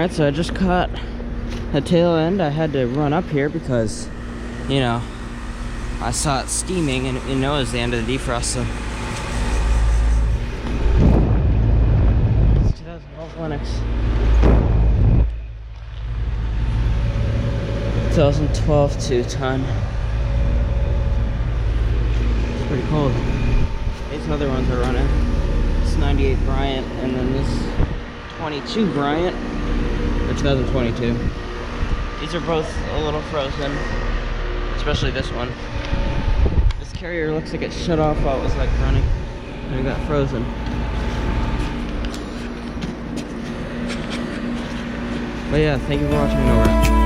Alright, so I just caught the tail end. I had to run up here because, you know, I saw it steaming and it was the end of the defrost, so. It's 2012 Lennox. 2012 2-ton. It's pretty cold. These other ones are running. It's 98 Bryant, and then this 22 Bryant, or 2022. These are both a little frozen, especially this one. This carrier looks like it shut off while it was like running, and it got frozen. But yeah, thank you for watching, and over.